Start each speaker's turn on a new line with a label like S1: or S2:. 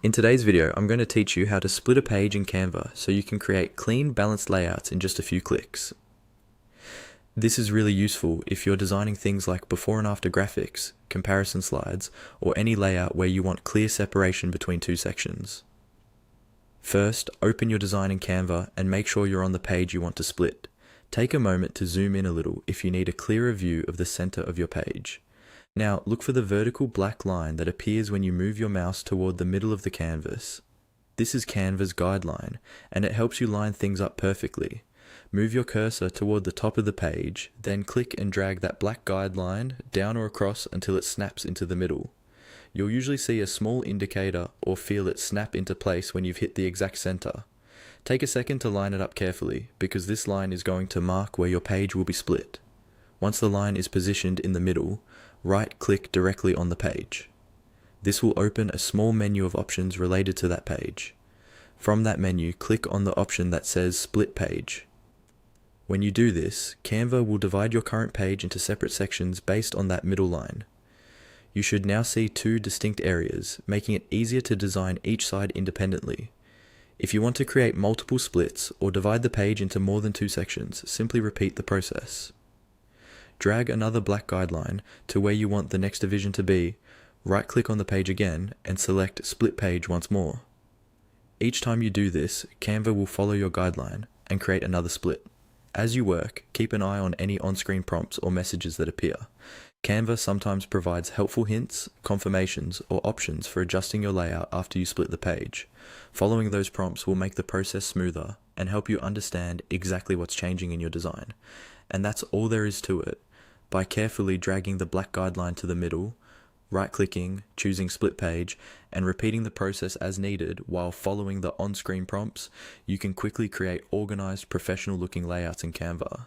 S1: In today's video, I'm going to teach you how to split a page in Canva so you can create clean, balanced layouts in just a few clicks. This is really useful if you're designing things like before and after graphics, comparison slides, or any layout where you want clear separation between two sections. First, open your design in Canva and make sure you're on the page you want to split. Take a moment to zoom in a little if you need a clearer view of the center of your page. Now, look for the vertical black line that appears when you move your mouse toward the middle of the canvas. This is Canva's guideline, and it helps you line things up perfectly. Move your cursor toward the top of the page, then click and drag that black guideline down or across until it snaps into the middle. You'll usually see a small indicator or feel it snap into place when you've hit the exact center. Take a second to line it up carefully, because this line is going to mark where your page will be split. Once the line is positioned in the middle, right-click directly on the page. This will open a small menu of options related to that page. From that menu, click on the option that says Split Page. When you do this, Canva will divide your current page into separate sections based on that middle line. You should now see two distinct areas, making it easier to design each side independently. If you want to create multiple splits or divide the page into more than two sections, simply repeat the process. Drag another black guideline to where you want the next division to be, right-click on the page again, and select Split Page once more. Each time you do this, Canva will follow your guideline and create another split. As you work, keep an eye on any on-screen prompts or messages that appear. Canva sometimes provides helpful hints, confirmations, or options for adjusting your layout after you split the page. Following those prompts will make the process smoother and help you understand exactly what's changing in your design. And that's all there is to it. By carefully dragging the black guideline to the middle, right-clicking, choosing Split Page, and repeating the process as needed while following the on-screen prompts, you can quickly create organized, professional-looking layouts in Canva.